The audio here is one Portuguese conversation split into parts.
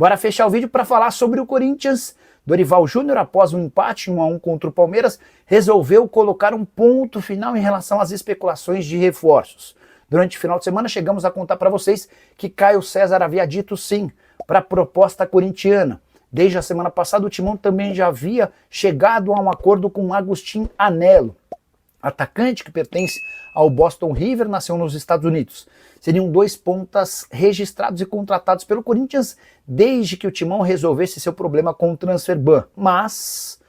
Bora fechar o vídeo para falar sobre o Corinthians. Dorival Júnior, após um empate 1-1 contra o Palmeiras, resolveu colocar um ponto final em relação às especulações de reforços. Durante o final de semana chegamos a contar para vocês que Caio César havia dito sim para a proposta corintiana. Desde a semana passada o Timão também já havia chegado a um acordo com Agustin Anello, atacante que pertence ao Boston River, nasceu nos Estados Unidos. Seriam dois pontas registrados e contratados pelo Corinthians desde que o Timão resolvesse seu problema com o transfer ban. Mas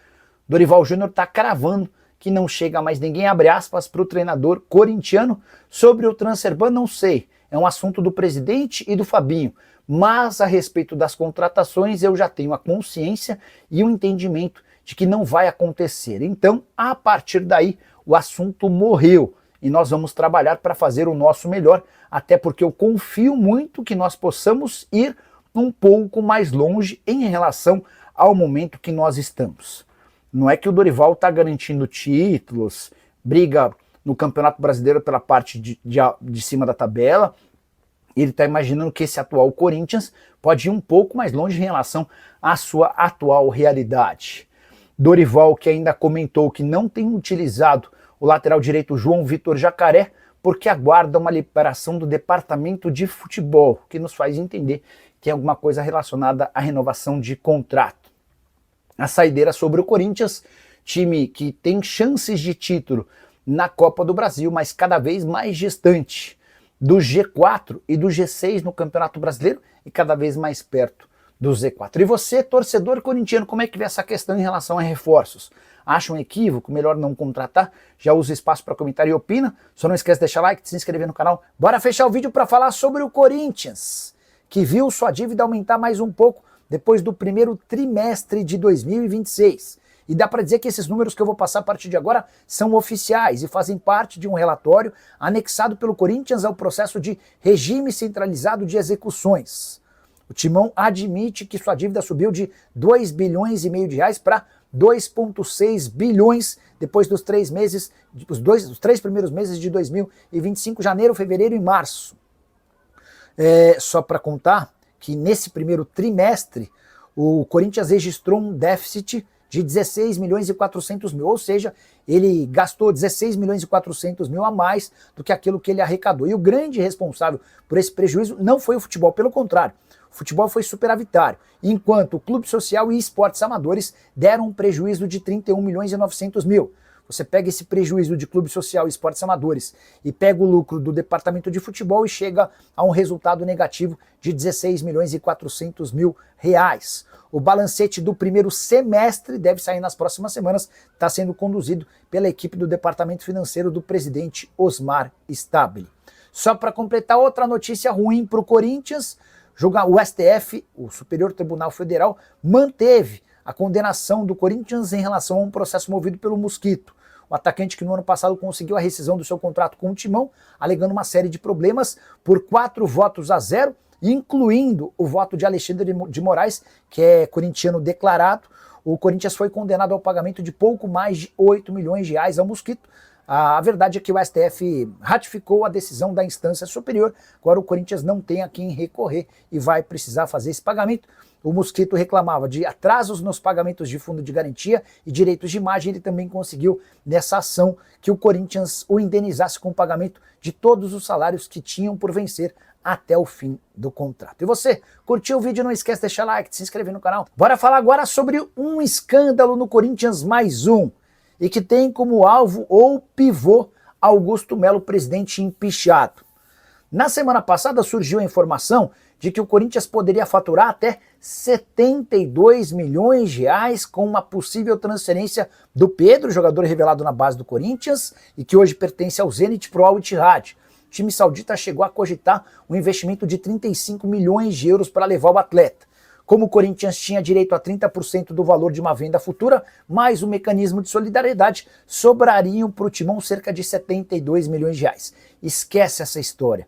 Dorival Júnior está cravando que não chega mais ninguém, abre aspas, para o treinador corintiano. Sobre o transfer ban, não sei, é um assunto do presidente e do Fabinho. Mas a respeito das contratações eu já tenho a consciência e o entendimento de que não vai acontecer. Então, a partir daí, o assunto morreu e nós vamos trabalhar para fazer o nosso melhor, até porque eu confio muito que nós possamos ir um pouco mais longe em relação ao momento que nós estamos. Não é que o Dorival está garantindo títulos, briga no Campeonato Brasileiro pela parte de cima da tabela. Ele está imaginando que esse atual Corinthians pode ir um pouco mais longe em relação à sua atual realidade. Dorival, que ainda comentou que não tem utilizado o lateral direito João Vitor Jacaré, porque aguarda uma liberação do departamento de futebol, que nos faz entender que é alguma coisa relacionada à renovação de contrato. A saideira sobre o Corinthians, time que tem chances de título na Copa do Brasil, mas cada vez mais distante do G4 e do G6 no Campeonato Brasileiro e cada vez mais perto do Z4. E você, torcedor corintiano, como é que vê essa questão em relação a reforços? Acha um equívoco, melhor não contratar? Já usa espaço para comentar e opina? Só não esquece de deixar like, de se inscrever no canal. Bora fechar o vídeo para falar sobre o Corinthians, que viu sua dívida aumentar mais um pouco depois do primeiro trimestre de 2026. E dá para dizer que esses números que eu vou passar a partir de agora são oficiais e fazem parte de um relatório anexado pelo Corinthians ao processo de regime centralizado de execuções. O Timão admite que sua dívida subiu de 2,5 bilhões de reais para 2,6 bilhões depois dos 3 meses, os 3 primeiros meses de 2025, janeiro, fevereiro e março. Só para contar que nesse primeiro trimestre o Corinthians registrou um déficit de 16 milhões e 400 mil, ou seja, ele gastou 16 milhões e 400 mil a mais do que aquilo que ele arrecadou. E o grande responsável por esse prejuízo não foi o futebol, pelo contrário, o futebol foi superavitário, enquanto o Clube Social e Esportes Amadores deram um prejuízo de 31 milhões e 900 mil. Você pega esse prejuízo de Clube Social e Esportes Amadores e pega o lucro do Departamento de Futebol e chega a um resultado negativo de 16 milhões e 400 mil reais. O balancete do primeiro semestre deve sair nas próximas semanas, está sendo conduzido pela equipe do Departamento Financeiro do presidente Osmar Stabile. Só para completar, outra notícia ruim para o Corinthians, o STF, o Superior Tribunal Federal, manteve a condenação do Corinthians em relação a um processo movido pelo Mosquito. O atacante que no ano passado conseguiu a rescisão do seu contrato com o Timão, alegando uma série de problemas por 4-0, incluindo o voto de Alexandre de Moraes, que é corintiano declarado. O Corinthians foi condenado ao pagamento de pouco mais de 8 milhões de reais ao Mosquito. A verdade é que o STF ratificou a decisão da instância superior, agora o Corinthians não tem a quem recorrer e vai precisar fazer esse pagamento. O Mosquito reclamava de atrasos nos pagamentos de fundo de garantia e direitos de imagem. Ele também conseguiu nessa ação que o Corinthians o indenizasse com o pagamento de todos os salários que tinham por vencer até o fim do contrato. E você, curtiu o vídeo? Não esquece de deixar like, de se inscrever no canal. Bora falar agora sobre um escândalo no Corinthians, mais um, e que tem como alvo ou pivô Augusto Melo, presidente empichado. Na semana passada surgiu a informação de que o Corinthians poderia faturar até 72 milhões de reais com uma possível transferência do Pedro, jogador revelado na base do Corinthians e que hoje pertence ao Zenit pro Al Ittihad. O time saudita chegou a cogitar um investimento de 35 milhões de euros para levar o atleta. Como o Corinthians tinha direito a 30% do valor de uma venda futura, mais o mecanismo de solidariedade, sobrariam para o Timão cerca de 72 milhões de reais. Esquece essa história.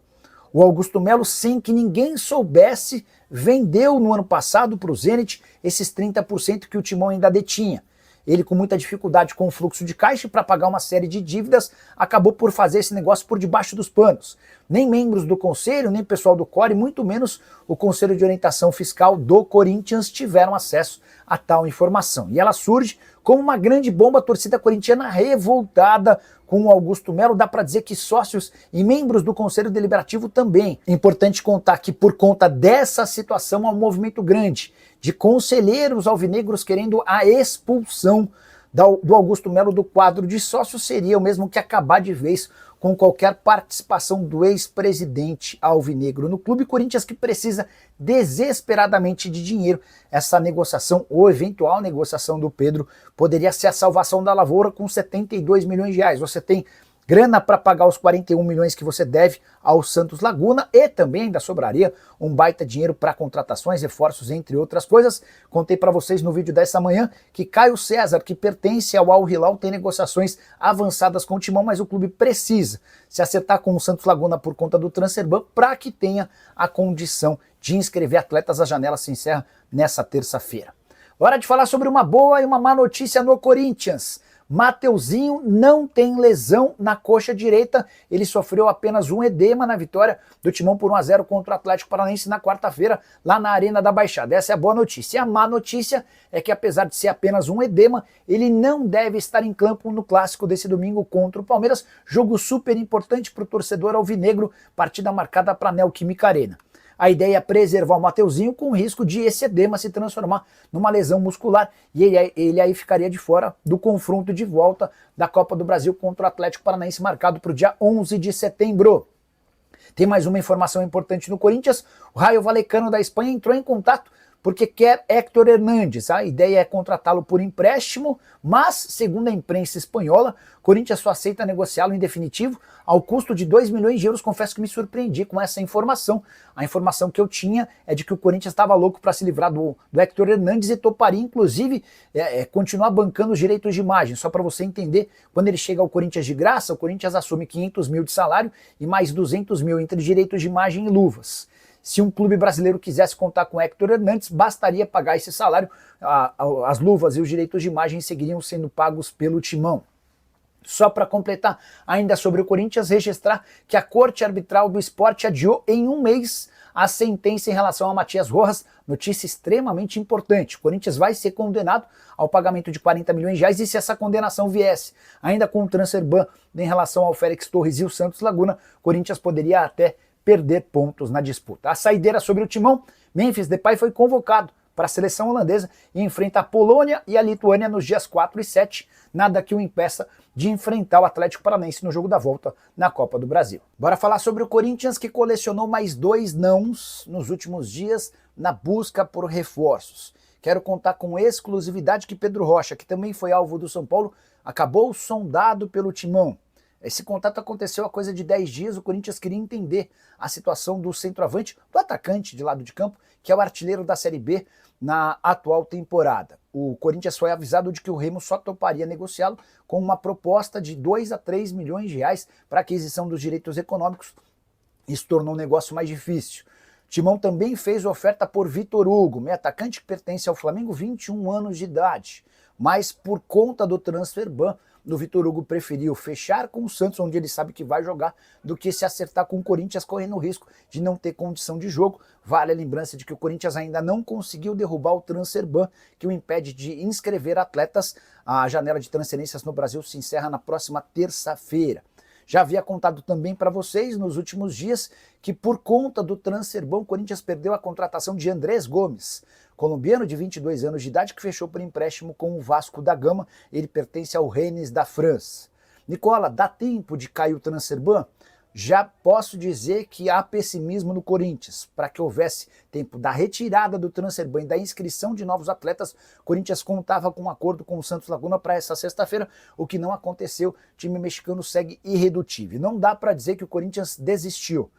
O Augusto Melo, sem que ninguém soubesse, vendeu no ano passado para o Zenit esses 30% que o Timão ainda detinha. ele com muita dificuldade com o fluxo de caixa para pagar uma série de dívidas, acabou por fazer esse negócio por debaixo dos panos. Nem membros do conselho, nem pessoal do CORE, muito menos o Conselho de Orientação Fiscal do Corinthians tiveram acesso a tal informação. E ela surge como uma grande bomba, a torcida corintiana revoltada com o Augusto Melo. Dá para dizer que sócios e membros do Conselho Deliberativo também. É importante contar que por conta dessa situação há um movimento grande de conselheiros alvinegros querendo a expulsão do Augusto Melo do quadro de sócios. Seria o mesmo que acabar de vez com qualquer participação do ex-presidente alvinegro no clube. Corinthians que precisa desesperadamente de dinheiro. Essa negociação, ou eventual negociação do Pedro, poderia ser a salvação da lavoura com 72 milhões de reais. Você tem grana para pagar os 41 milhões que você deve ao Santos Laguna e também ainda sobraria um baita dinheiro para contratações, reforços, entre outras coisas. Contei para vocês no vídeo dessa manhã que Caio César, que pertence ao Al Hilal, tem negociações avançadas com o Timão, mas o clube precisa se acertar com o Santos Laguna por conta do Transferban para que tenha a condição de inscrever atletas. A janela se encerra nessa terça-feira. Hora de falar sobre uma boa e uma má notícia no Corinthians. Mateuzinho não tem lesão na coxa direita, ele sofreu apenas um edema na vitória do Timão por 1-0 contra o Atlético Paranaense na quarta-feira, lá na Arena da Baixada. Essa é a boa notícia. E a má notícia é que, apesar de ser apenas um edema, ele não deve estar em campo no clássico desse domingo contra o Palmeiras, jogo super importante para o torcedor alvinegro, partida marcada para a Neoquímica Arena. A ideia é preservar o Mateuzinho com o risco de esse edema se transformar numa lesão muscular e ele aí ficaria de fora do confronto de volta da Copa do Brasil contra o Atlético Paranaense, marcado para o dia 11 de setembro. Tem mais uma informação importante no Corinthians. O Rayo Vallecano da Espanha entrou em contato porque quer Héctor Hernández. A ideia é contratá-lo por empréstimo, mas, segundo a imprensa espanhola, o Corinthians só aceita negociá-lo em definitivo ao custo de 2 milhões de euros. Confesso que me surpreendi com essa informação. A informação que eu tinha é de que o Corinthians estava louco para se livrar do Héctor Hernández e toparia, inclusive, continuar bancando os direitos de imagem. Só para você entender, quando ele chega ao Corinthians de graça, o Corinthians assume 500 mil de salário e mais 200 mil entre direitos de imagem e luvas. Se um clube brasileiro quisesse contar com Héctor Hernández, bastaria pagar esse salário, as luvas e os direitos de imagem seguiriam sendo pagos pelo Timão. Só para completar, ainda sobre o Corinthians, registrar que a Corte Arbitral do Esporte adiou em um mês a sentença em relação a Matias Rojas, notícia extremamente importante. O Corinthians vai ser condenado ao pagamento de 40 milhões de reais e se essa condenação viesse ainda com o Transferban em relação ao Félix Torres e o Santos Laguna, o Corinthians poderia até perder pontos na disputa. A saideira sobre o Timão, Memphis Depay foi convocado para a seleção holandesa e enfrenta a Polônia e a Lituânia nos dias 4 e 7, nada que o impeça de enfrentar o Atlético Paranaense no jogo da volta na Copa do Brasil. Bora falar sobre o Corinthians, que colecionou mais 2 nãos nos últimos dias na busca por reforços. Quero contar com exclusividade que Pedro Rocha, que também foi alvo do São Paulo, acabou sondado pelo Timão. Esse contato aconteceu há coisa de 10 dias, o Corinthians queria entender a situação do centroavante, do atacante de lado de campo, que é o artilheiro da Série B na atual temporada. O Corinthians foi avisado de que o Remo só toparia negociá-lo com uma proposta de 2 a 3 milhões de reais para aquisição dos direitos econômicos. Isso tornou o negócio mais difícil. Timão também fez oferta por Vitor Hugo, meio atacante que pertence ao Flamengo, 21 anos de idade. Mas por conta do Transferban, o Vitor Hugo preferiu fechar com o Santos, onde ele sabe que vai jogar, do que se acertar com o Corinthians, correndo o risco de não ter condição de jogo. Vale a lembrança de que o Corinthians ainda não conseguiu derrubar o Transferban, que o impede de inscrever atletas. A janela de transferências no Brasil se encerra na próxima terça-feira. Já havia contado também para vocês nos últimos dias que por conta do Transferban o Corinthians perdeu a contratação de Andrés Gomes, colombiano de 22 anos de idade que fechou por empréstimo com o Vasco da Gama. Ele pertence ao Rennes da França. Nicola, dá tempo de cair o Transferban? Já posso dizer que há pessimismo no Corinthians. Para que houvesse tempo da retirada do Transferban e da inscrição de novos atletas, o Corinthians contava com um acordo com o Santos Laguna para essa sexta-feira, o que não aconteceu. O time mexicano segue irredutível. Não dá para dizer que o Corinthians desistiu.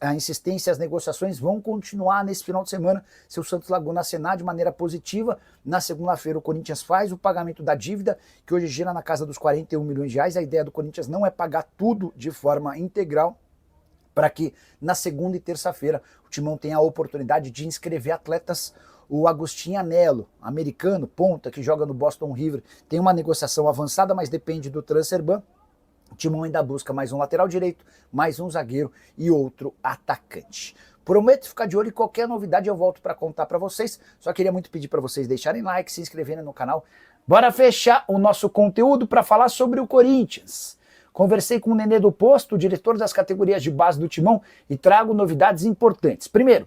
A insistência e as negociações vão continuar nesse final de semana se o Santos Laguna acenar de maneira positiva. Na segunda-feira o Corinthians faz o pagamento da dívida, que hoje gira na casa dos 41 milhões de reais. A ideia do Corinthians não é pagar tudo de forma integral. para que na segunda e terça-feira o Timão tenha a oportunidade de inscrever atletas. O Agostinho Anello, americano, ponta, que joga no Boston River, tem uma negociação avançada, mas depende do transfer ban. O Timão ainda busca mais um lateral direito, mais um zagueiro e outro atacante. Prometo ficar de olho em qualquer novidade, eu volto para contar para vocês. Só queria muito pedir para vocês deixarem like, se inscreverem no canal. Bora fechar o nosso conteúdo para falar sobre o Corinthians. Conversei com o Nenê do Posto, o diretor das categorias de base do Timão, e trago novidades importantes. Primeiro,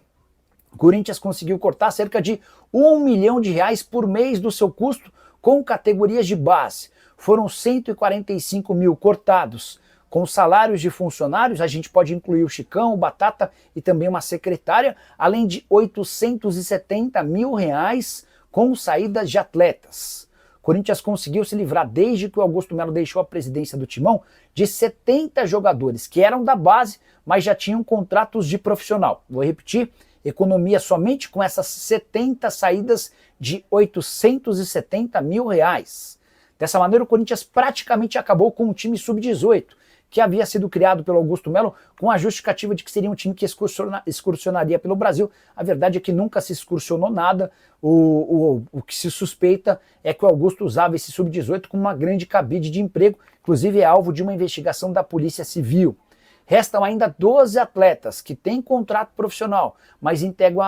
o Corinthians conseguiu cortar cerca de R$1 milhão por mês do seu custo com categorias de base. Foram 145 mil cortados. Com salários de funcionários, a gente pode incluir o Chicão, o Batata e também uma secretária, além de R$870 mil com saídas de atletas. O Corinthians conseguiu se livrar, desde que o Augusto Melo deixou a presidência do Timão, de 70 jogadores que eram da base, mas já tinham contratos de profissional. Vou repetir, economia somente com essas 70 saídas de R$870 mil. Dessa maneira, o Corinthians praticamente acabou com um time sub-18, que havia sido criado pelo Augusto Melo com a justificativa de que seria um time que excursionaria pelo Brasil. A verdade é que nunca se excursionou nada. O que se suspeita é que o Augusto usava esse sub-18 como uma grande cabide de emprego, inclusive é alvo de uma investigação da Polícia Civil. Restam ainda 12 atletas que têm contrato profissional, mas integram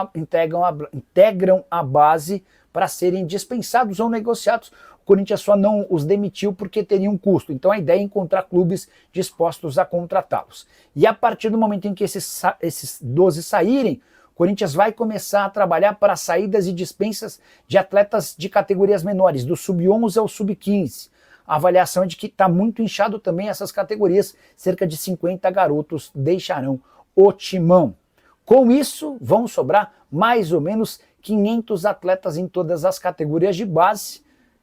a base para serem dispensados ou negociados. O Corinthians só não os demitiu porque teria um custo. Então a ideia é encontrar clubes dispostos a contratá-los. E a partir do momento em que esses 12 saírem, o Corinthians vai começar a trabalhar para saídas e dispensas de atletas de categorias menores, do sub-11 ao sub-15. A avaliação é de que está muito inchado também essas categorias, cerca de 50 garotos deixarão o Timão. Com isso, vão sobrar mais ou menos 500 atletas em todas as categorias de base.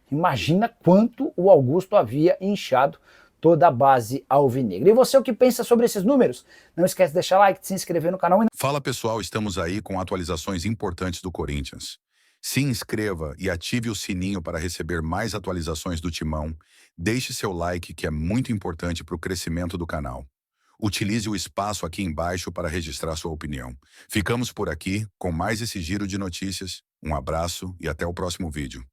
Imagina quanto o Augusto havia inchado toda a base alvinegra. E você, o que pensa sobre esses números? Não esquece de deixar like, de se inscrever no canal. Fala pessoal, estamos aí com atualizações importantes do Corinthians. Se inscreva e ative o sininho para receber mais atualizações do Timão. Deixe seu like, que é muito importante para o crescimento do canal. Utilize o espaço aqui embaixo para registrar sua opinião. Ficamos por aqui com mais esse giro de notícias. Um abraço e até o próximo vídeo.